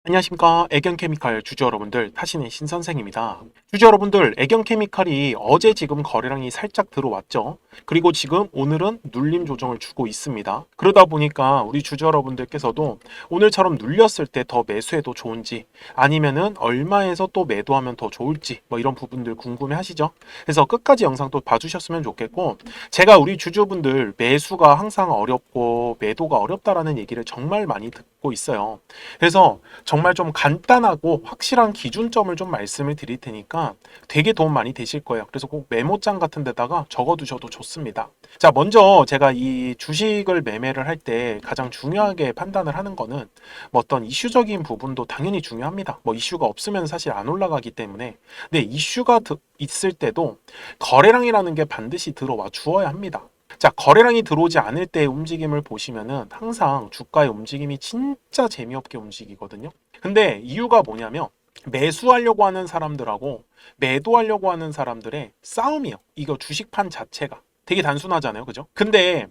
안녕하십니까. 애견케미칼 주주 여러분들, 타신의 신선생입니다. 주주 여러분들, 애견케미칼이 어제 지금 거래량이 살짝 들어왔죠. 그리고 지금 오늘은 눌림 조정을 주고 있습니다. 그러다 보니까 우리 주주 여러분들께서도 오늘처럼 눌렸을 때 더 매수해도 좋은지, 아니면은 얼마에서 또 매도하면 더 좋을지, 이런 부분들 궁금해 하시죠? 그래서 끝까지 영상 또 봐주셨으면 좋겠고, 제가 우리 주주분들 매수가 항상 어렵고 매도가 어렵다라는 얘기를 정말 많이 듣고 있어요. 그래서 정말 좀 간단하고 확실한 기준점을 좀 말씀을 드릴 테니까 되게 도움 많이 되실 거예요. 그래서 꼭 메모장 같은 데다가 적어 두셔도 좋습니다. 자, 먼저 제가 이 주식을 매매를 할 때 가장 중요하게 판단을 하는 거는 어떤 이슈적인 부분도 당연히 중요합니다. 이슈가 없으면 사실 안 올라가기 때문에. 근데 이슈가 있을 때도 거래량이라는 게 반드시 들어와 주어야 합니다. 자, 거래량이 들어오지 않을 때의 움직임을 보시면은 항상 주가의 움직임이 진짜 재미없게 움직이거든요. 근데 이유가 뭐냐면 매수하려고 하는 사람들하고 매도하려고 하는 사람들의 싸움이에요. 이거 주식판 자체가 되게 단순하잖아요. 그죠? 근데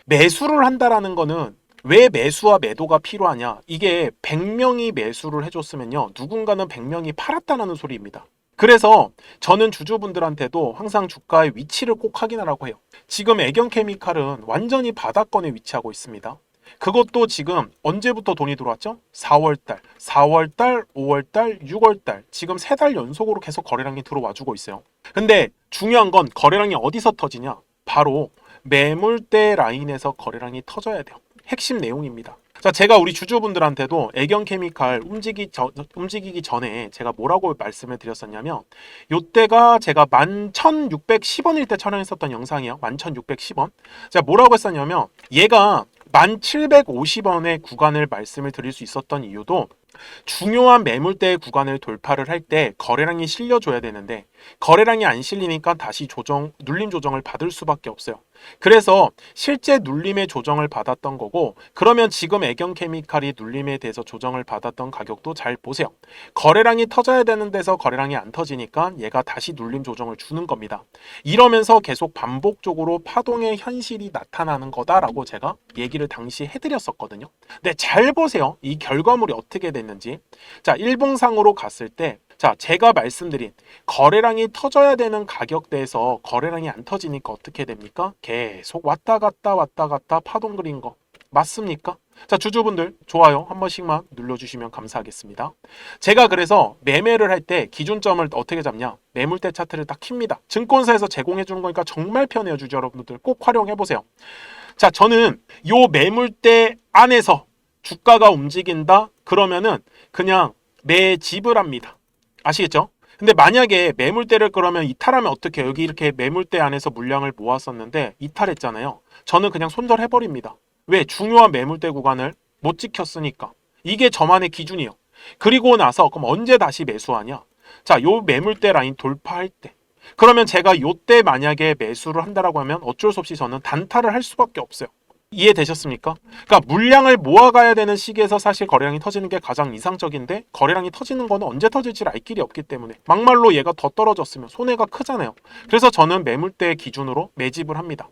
매수를 한다라는 거는 왜 매수와 매도가 필요하냐? 이게 100명이 매수를 해줬으면요. 누군가는 100명이 팔았다는 소리입니다. 그래서 저는 주주분들한테도 항상 주가의 위치를 꼭 확인하라고 해요. 지금 애견케미칼은 완전히 바닥권에 위치하고 있습니다. 그것도 지금 언제부터 돈이 들어왔죠? 4월달, 4월달, 5월달, 6월달 지금 3달 연속으로 계속 거래량이 들어와주고 있어요. 근데 중요한 건 거래량이 어디서 터지냐? 바로 매물대 라인에서 거래량이 터져야 돼요. 핵심 내용입니다. 자, 제가 우리 주주분들한테도 애견케미칼 움직이기 전에 제가 뭐라고 말씀을 드렸었냐면 요때가 제가 11,610원일 때 촬영했었던 영상이에요. 11,610원. 제가 뭐라고 했었냐면 얘가 1,750원의 구간을 말씀을 드릴 수 있었던 이유도 중요한 매물대 구간을 돌파를 할 때 거래량이 실려줘야 되는데 거래량이 안 실리니까 다시 눌림 조정을 받을 수밖에 없어요. 그래서 실제 눌림의 조정을 받았던 거고, 그러면 지금 애견케미칼이 눌림에 대해서 조정을 받았던 가격도 잘 보세요. 거래량이 터져야 되는 데서 거래량이 안 터지니까 얘가 다시 눌림 조정을 주는 겁니다. 이러면서 계속 반복적으로 파동의 현실이 나타나는 거다라고 제가 얘기를 당시 해드렸었거든요. 근데 잘 보세요. 이 결과물이 어떻게 됐는지. 자, 일봉상으로 갔을 때, 자, 제가 말씀드린 거래량이 터져야 되는 가격대에서 거래량이 안 터지니까 어떻게 됩니까? 계속 왔다 갔다 파동 그린 거 맞습니까? 자, 주주분들 좋아요 한 번씩만 눌러주시면 감사하겠습니다. 제가 그래서 매매를 할 때 기준점을 어떻게 잡냐? 매물대 차트를 딱 킵니다. 증권사에서 제공해 주는 거니까 정말 편해요. 주주 여러분들 꼭 활용해 보세요. 자, 저는 요 매물대 안에서 주가가 움직인다 그러면은 그냥 매집을 합니다. 아시겠죠? 근데 만약에 매물대를 그러면 이탈하면 어떻게 해요? 여기 이렇게 매물대 안에서 물량을 모았었는데 이탈했잖아요. 저는 그냥 손절해버립니다. 왜? 중요한 매물대 구간을 못 지켰으니까. 이게 저만의 기준이에요. 그리고 나서 그럼 언제 다시 매수하냐? 자, 요 매물대 라인 돌파할 때. 그러면 제가 요때 만약에 매수를 한다라고 하면 어쩔 수 없이 저는 단타를 할 수밖에 없어요. 이해되셨습니까? 그러니까 물량을 모아가야 되는 시기에서 사실 거래량이 터지는 게 가장 이상적인데 거래량이 터지는 거는 언제 터질지를 알 길이 없기 때문에 막말로 얘가 더 떨어졌으면 손해가 크잖아요. 그래서 저는 매물대 기준으로 매집을 합니다.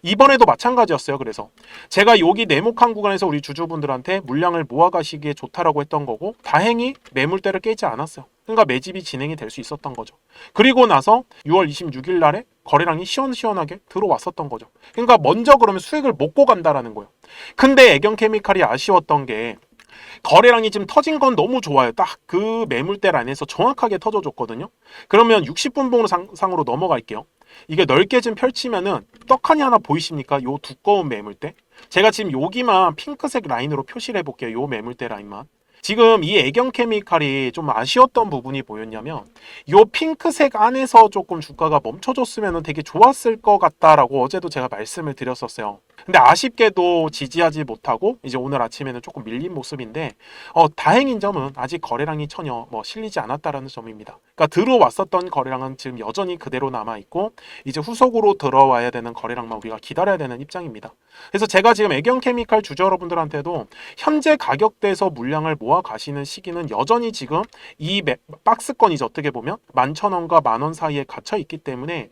이번에도 마찬가지였어요. 그래서 제가 여기 네모칸 구간에서 우리 주주분들한테 물량을 모아가시기에 좋다라고 했던 거고 다행히 매물대를 깨지 않았어요. 그러니까 매집이 진행이 될 수 있었던 거죠. 그리고 나서 6월 26일 날에 거래량이 시원시원하게 들어왔었던 거죠. 그러니까 먼저 그러면 수익을 먹고 간다라는 거예요. 근데 애견케미칼이 아쉬웠던 게 거래량이 지금 터진 건 너무 좋아요. 딱 그 매물대 라인에서 정확하게 터져줬거든요. 그러면 60분 봉으로 상으로 넘어갈게요. 이게 넓게 좀 펼치면은 떡하니 하나 보이십니까? 요 두꺼운 매물대. 제가 지금 여기만 핑크색 라인으로 표시를 해볼게요. 요 매물대 라인만. 지금 이 애견케미칼이 좀 아쉬웠던 부분이 뭐였냐면 요 핑크색 안에서 조금 주가가 멈춰줬으면 되게 좋았을 것 같다라고 어제도 제가 말씀을 드렸었어요. 근데 아쉽게도 지지하지 못하고 이제 오늘 아침에는 조금 밀린 모습인데 다행인 점은 아직 거래량이 전혀 실리지 않았다라는 점입니다. 그러니까 들어왔었던 거래량은 지금 여전히 그대로 남아있고 이제 후속으로 들어와야 되는 거래량만 우리가 기다려야 되는 입장입니다. 그래서 제가 지금 애견케미칼 주주 여러분들한테도 현재 가격대에서 물량을 모아 가시는 시기는 여전히 지금 이 박스권이죠. 어떻게 보면 11,000원과 10,000원 사이에 갇혀 있기 때문에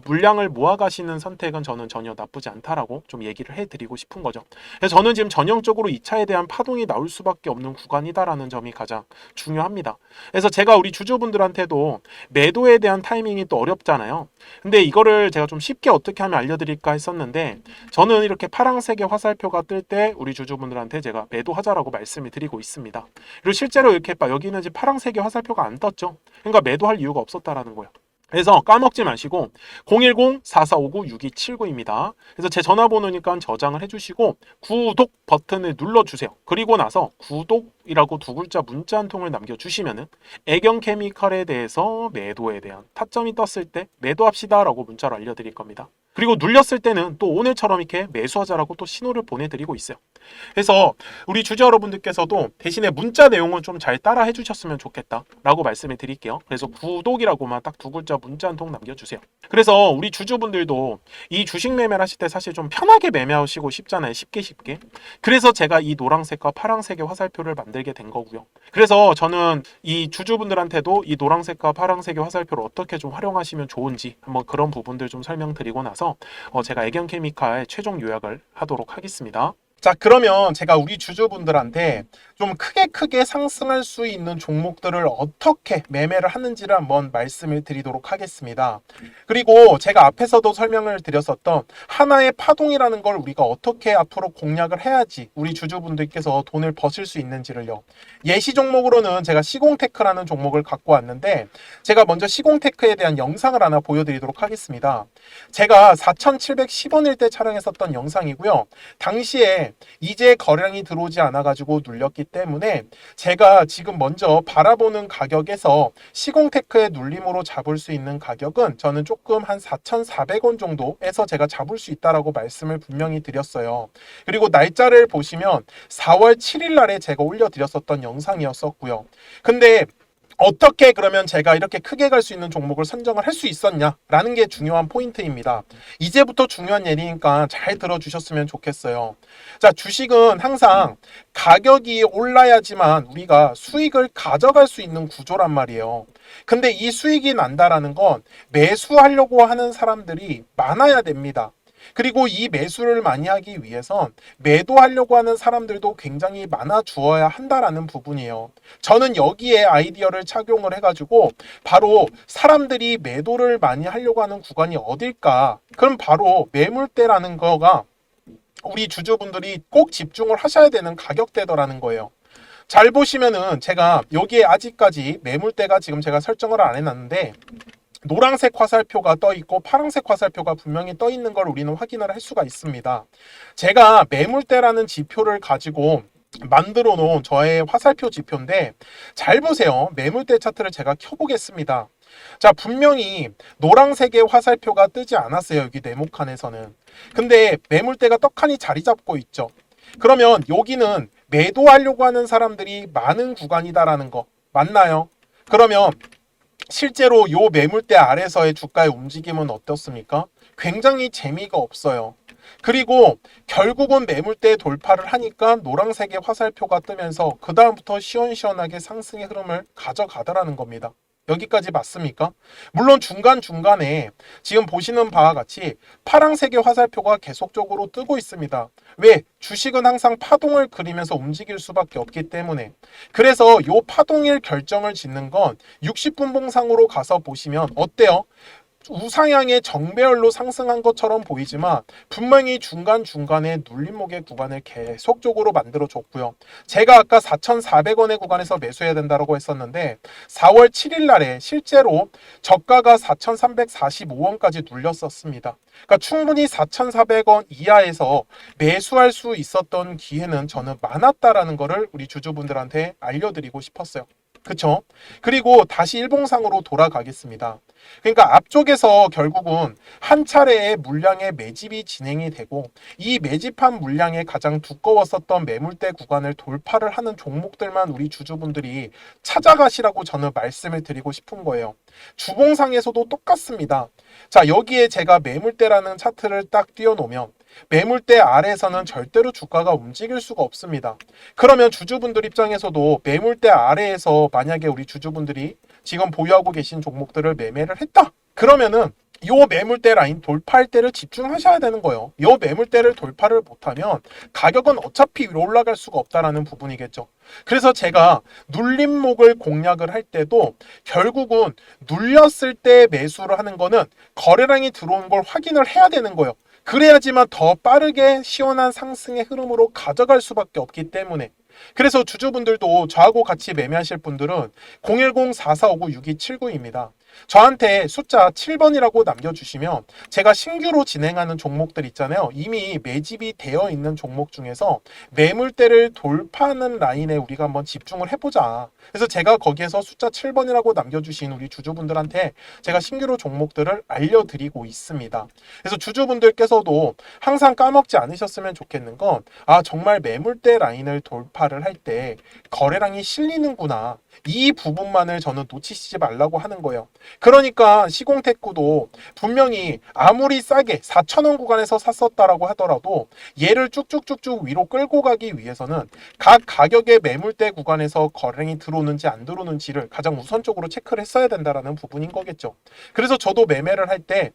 물량을 모아 가시는 선택은 저는 전혀 나쁘지 않다라고 좀 얘기를 해드리고 싶은 거죠. 그래서 저는 지금 전형적으로 2차에 대한 파동이 나올 수밖에 없는 구간이다라는 점이 가장 중요합니다. 그래서 제가 우리 주주분들한테도 매도에 대한 타이밍이 또 어렵잖아요. 근데 이거를 제가 좀 쉽게 어떻게 하면 알려드릴까 했었는데, 저는 이렇게 파란색의 화살표가 뜰 때 우리 주주분들한테 제가 매도하자라고 말씀을 드리고 있습니다. 그리고 실제로 이렇게 여기는 지금 파란색의 화살표가 안 떴죠. 그러니까 매도할 이유가 없었다라는 거예요. 그래서 까먹지 마시고 010-4459-6279입니다. 그래서 제 전화번호니까 저장을 해주시고 구독 버튼을 눌러주세요. 그리고 나서 구독이라고 두 글자 문자 한 통을 남겨주시면은 애경케미칼에 대해서 매도에 대한 타점이 떴을 때 매도합시다 라고 문자로 알려드릴 겁니다. 그리고 눌렸을 때는 또 오늘처럼 이렇게 매수하자라고 또 신호를 보내드리고 있어요. 그래서 우리 주주 여러분들께서도 대신에 문자 내용은 좀 잘 따라 해주셨으면 좋겠다 라고 말씀을 드릴게요. 그래서 구독이라고만 딱 두 글자 문자 한 통 남겨주세요. 그래서 우리 주주분들도 이 주식 매매를 하실 때 사실 좀 편하게 매매하시고 싶잖아요. 쉽게. 그래서 제가 이 노란색과 파란색의 화살표를 만들게 된 거고요. 그래서 저는 이 주주분들한테도 이 노란색과 파란색의 화살표를 어떻게 좀 활용하시면 좋은지 한번 그런 부분들 좀 설명드리고 나서 제가 애경케미칼 최종 요약을 하도록 하겠습니다. 자, 그러면 제가 우리 주주분들한테 좀 크게 상승할 수 있는 종목들을 어떻게 매매를 하는지를 한번 말씀을 드리도록 하겠습니다. 그리고 제가 앞에서도 설명을 드렸었던 하나의 파동이라는 걸 우리가 어떻게 앞으로 공략을 해야지 우리 주주분들께서 돈을 버실 수 있는지를요. 예시 종목으로는 제가 시공테크라는 종목을 갖고 왔는데, 제가 먼저 시공테크에 대한 영상을 하나 보여드리도록 하겠습니다. 제가 4,710원일 때 촬영했었던 영상이고요. 당시에 이제 거래량이 들어오지 않아가지고 눌렸기 때문에 제가 지금 먼저 바라보는 가격에서 시공테크의 눌림으로 잡을 수 있는 가격은 저는 조금 한 4,400원 정도에서 제가 잡을 수 있다라고 말씀을 분명히 드렸어요. 그리고 날짜를 보시면 4월 7일 날에 제가 올려드렸었던 영상이었었고요. 근데 어떻게 그러면 제가 이렇게 크게 갈 수 있는 종목을 선정을 할 수 있었냐라는 게 중요한 포인트입니다. 이제부터 중요한 얘기니까 잘 들어주셨으면 좋겠어요. 자, 주식은 항상 가격이 올라야지만 우리가 수익을 가져갈 수 있는 구조란 말이에요. 근데 이 수익이 난다라는 건 매수하려고 하는 사람들이 많아야 됩니다. 그리고 이 매수를 많이 하기 위해선 매도하려고 하는 사람들도 굉장히 많아 주어야 한다라는 부분이에요. 저는 여기에 아이디어를 착용을 해가지고 바로 사람들이 매도를 많이 하려고 하는 구간이 어딜까? 그럼 바로 매물대라는 거가 우리 주주분들이 꼭 집중을 하셔야 되는 가격대더라는 거예요. 잘 보시면은 제가 여기에 아직까지 매물대가 지금 제가 설정을 안 해놨는데, 노란색 화살표가 떠 있고 파란색 화살표가 분명히 떠 있는 걸 우리는 확인을 할 수가 있습니다. 제가 매물대라는 지표를 가지고 만들어 놓은 저의 화살표 지표인데, 잘 보세요. 매물대 차트를 제가 켜보겠습니다. 자, 분명히 노란색의 화살표가 뜨지 않았어요. 여기 네모칸에서는. 근데 매물대가 떡하니 자리 잡고 있죠. 그러면 여기는 매도하려고 하는 사람들이 많은 구간이다라는 거 맞나요? 그러면 실제로 요 매물대 아래서의 주가의 움직임은 어떻습니까? 굉장히 재미가 없어요. 그리고 결국은 매물대 돌파를 하니까 노란색의 화살표가 뜨면서 그 다음부터 시원시원하게 상승의 흐름을 가져가더라는 겁니다. 여기까지 맞습니까? 물론 중간중간에 지금 보시는 바와 같이 파란색의 화살표가 계속적으로 뜨고 있습니다. 왜? 주식은 항상 파동을 그리면서 움직일 수밖에 없기 때문에. 그래서 요 파동일 결정을 짓는 건 60분 봉상으로 가서 보시면 어때요? 우상향의 정배열로 상승한 것처럼 보이지만 분명히 중간중간에 눌림목의 구간을 계속적으로 만들어줬고요. 제가 아까 4,400원의 구간에서 매수해야 된다고 했었는데 4월 7일 날에 실제로 저가가 4,345원까지 눌렸었습니다. 그러니까 충분히 4,400원 이하에서 매수할 수 있었던 기회는 저는 많았다라는 거를 우리 주주분들한테 알려드리고 싶었어요. 그쵸? 그리고 다시 일봉상으로 돌아가겠습니다. 그러니까 앞쪽에서 결국은 한 차례의 물량의 매집이 진행이 되고, 이 매집한 물량의 가장 두꺼웠었던 매물대 구간을 돌파를 하는 종목들만 우리 주주분들이 찾아가시라고 저는 말씀을 드리고 싶은 거예요. 주봉상에서도 똑같습니다. 자, 여기에 제가 매물대라는 차트를 딱 띄워놓으면 매물대 아래에서는 절대로 주가가 움직일 수가 없습니다. 그러면 주주분들 입장에서도 매물대 아래에서 만약에 우리 주주분들이 지금 보유하고 계신 종목들을 매매를 했다. 그러면은 요 매물대 라인 돌파할 때를 집중하셔야 되는 거예요. 요 매물대를 돌파를 못하면 가격은 어차피 위로 올라갈 수가 없다라는 부분이겠죠. 그래서 제가 눌림목을 공략을 할 때도 결국은 눌렸을 때 매수를 하는 거는 거래량이 들어온 걸 확인을 해야 되는 거예요. 그래야지만 더 빠르게 시원한 상승의 흐름으로 가져갈 수밖에 없기 때문에. 그래서 주주분들도 저하고 같이 매매하실 분들은 010-4459-6279입니다. 저한테 숫자 7번이라고 남겨주시면 제가 신규로 진행하는 종목들 있잖아요. 이미 매집이 되어 있는 종목 중에서 매물대를 돌파하는 라인에 우리가 한번 집중을 해보자. 그래서 제가 거기에서 숫자 7번이라고 남겨주신 우리 주주분들한테 제가 신규로 종목들을 알려드리고 있습니다. 그래서 주주분들께서도 항상 까먹지 않으셨으면 좋겠는 건 정말 매물대 라인을 돌파를 할 때 거래량이 실리는구나. 이 부분만을 저는 놓치시지 말라고 하는 거예요. 그러니까 시공테크도 분명히 아무리 싸게 4,000원 구간에서 샀었다라고 하더라도 얘를 쭉쭉쭉쭉 위로 끌고 가기 위해서는 각 가격의 매물대 구간에서 거래량이 들어오는지 안 들어오는지를 가장 우선적으로 체크를 했어야 된다라는 부분인 거겠죠. 그래서 저도 매매를 할 때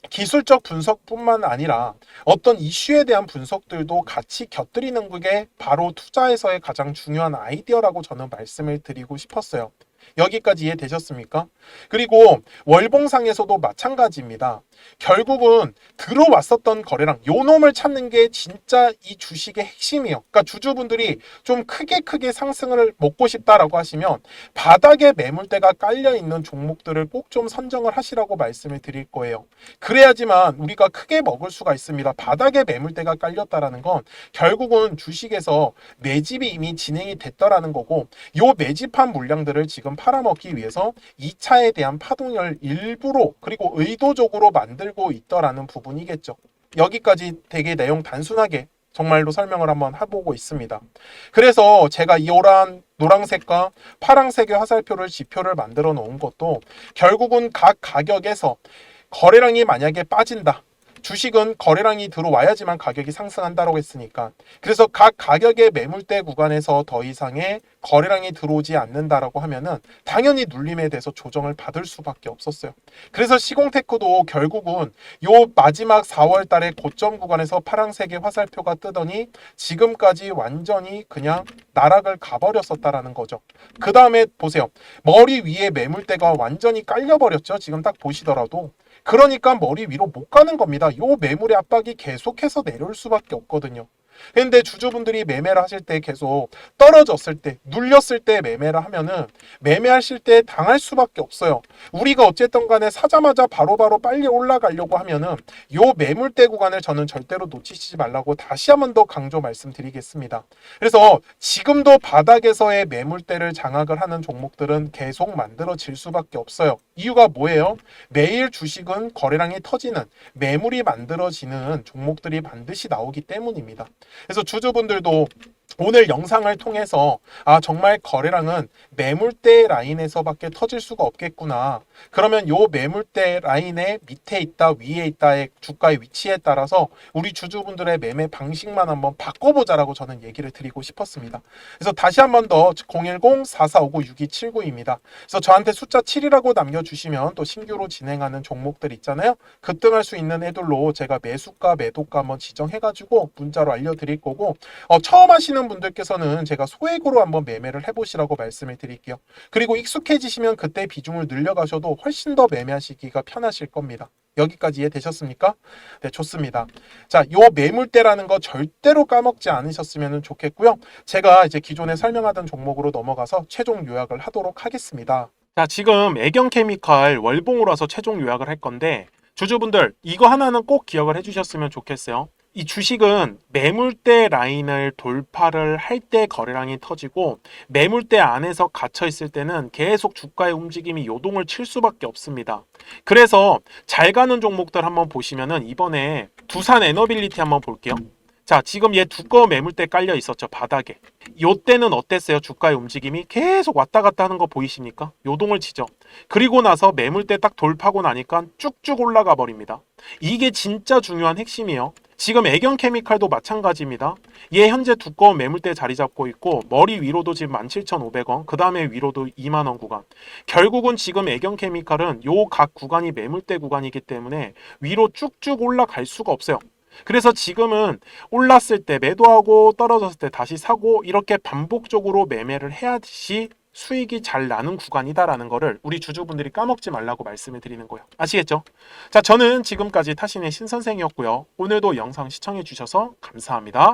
기술적 분석뿐만 아니라 어떤 이슈에 대한 분석들도 같이 곁들이는 게 바로 투자에서의 가장 중요한 아이디어라고 저는 말씀을 드리고 싶었어요. 여기까지 이해되셨습니까? 그리고 월봉상에서도 마찬가지입니다. 결국은 들어왔었던 거래량, 요 놈을 찾는 게 진짜 이 주식의 핵심이에요. 그러니까 주주분들이 좀 크게 상승을 먹고 싶다라고 하시면 바닥에 매물대가 깔려 있는 종목들을 꼭 좀 선정을 하시라고 말씀을 드릴 거예요. 그래야지만 우리가 크게 먹을 수가 있습니다. 바닥에 매물대가 깔렸다라는 건 결국은 주식에서 매집이 이미 진행이 됐더라는 거고, 요 매집한 물량들을 지금 팔아먹기 위해서 2차에 대한 파동을 일부러 그리고 의도적으로 만들고 있더라는 부분이겠죠. 여기까지 되게 내용 단순하게 정말로 설명을 한번 해보고 있습니다. 그래서 제가 이 노란색과 파란색의 화살표를 지표를 만들어 놓은 것도 결국은 각 가격에서 거래량이 만약에 빠진다. 주식은 거래량이 들어와야지만 가격이 상승한다고 했으니까. 그래서 각 가격의 매물대 구간에서 더 이상의 거래량이 들어오지 않는다라고 하면은 당연히 눌림에 대해서 조정을 받을 수밖에 없었어요. 그래서 시공테크도 결국은 요 마지막 4월 달에 고점 구간에서 파란색의 화살표가 뜨더니 지금까지 완전히 그냥 나락을 가버렸었다라는 거죠. 그 다음에 보세요. 머리 위에 매물대가 완전히 깔려버렸죠. 지금 딱 보시더라도. 그러니까 머리 위로 못 가는 겁니다. 요 매물의 압박이 계속해서 내려올 수밖에 없거든요. 근데 주주분들이 매매를 하실 때 계속 떨어졌을 때, 눌렸을 때 매매를 하면은 매매하실 때 당할 수밖에 없어요. 우리가 어쨌든 간에 사자마자 바로바로 빨리 올라가려고 하면은 요 매물대 구간을 저는 절대로 놓치시지 말라고 다시 한 번 더 강조 말씀드리겠습니다. 그래서 지금도 바닥에서의 매물대를 장악을 하는 종목들은 계속 만들어질 수밖에 없어요. 이유가 뭐예요? 매일 주식은 거래량이 터지는 매물이 만들어지는 종목들이 반드시 나오기 때문입니다. 그래서 주주분들도 오늘 영상을 통해서 정말 거래량은 매물대 라인에서밖에 터질 수가 없겠구나. 그러면 요 매물대 라인의 밑에 있다 위에 있다의 주가의 위치에 따라서 우리 주주분들의 매매 방식만 한번 바꿔보자라고 저는 얘기를 드리고 싶었습니다. 그래서 다시 한 번 더 010-4459-6279입니다. 그래서 저한테 숫자 7이라고 남겨주시면 또 신규로 진행하는 종목들 있잖아요. 급등할 수 있는 애들로 제가 매수가 매도가 한번 지정해가지고 문자로 알려드릴 거고, 처음 하시는 분들께서는 제가 소액으로 한번 매매를 해보시라고 말씀을 드릴게요. 그리고 익숙해지시면 그때 비중을 늘려가셔도 훨씬 더 매매하시기가 편하실 겁니다. 여기까지 이해되셨습니까? 네, 좋습니다. 자, 요 매물대라는 거 절대로 까먹지 않으셨으면 좋겠고요. 제가 이제 기존에 설명하던 종목으로 넘어가서 최종 요약을 하도록 하겠습니다. 자, 지금 애경케미칼 월봉으로 와서 최종 요약을 할 건데, 주주분들 이거 하나는 꼭 기억을 해주셨으면 좋겠어요. 이 주식은 매물대 라인을 돌파를 할 때 거래량이 터지고, 매물대 안에서 갇혀 있을 때는 계속 주가의 움직임이 요동을 칠 수밖에 없습니다. 그래서 잘 가는 종목들 한번 보시면은 이번에 두산 에너빌리티 한번 볼게요. 자, 지금 얘 두꺼운 매물대 깔려 있었죠, 바닥에. 요때는 어땠어요? 주가의 움직임이 계속 왔다 갔다 하는 거 보이십니까? 요동을 치죠. 그리고 나서 매물대 딱 돌파고 나니까 쭉쭉 올라가 버립니다. 이게 진짜 중요한 핵심이에요. 지금 애경케미칼도 마찬가지입니다. 얘 현재 두꺼운 매물대 자리 잡고 있고 머리 위로도 지금 17,500원, 그 다음에 위로도 2만원 구간. 결국은 지금 애경케미칼은 요 각 구간이 매물대 구간이기 때문에 위로 쭉쭉 올라갈 수가 없어요. 그래서 지금은 올랐을 때 매도하고 떨어졌을 때 다시 사고 이렇게 반복적으로 매매를 해야지 수익이 잘 나는 구간이다라는 거를 우리 주주분들이 까먹지 말라고 말씀을 드리는 거예요. 아시겠죠? 자, 저는 지금까지 타신의 신선생이었고요. 오늘도 영상 시청해 주셔서 감사합니다.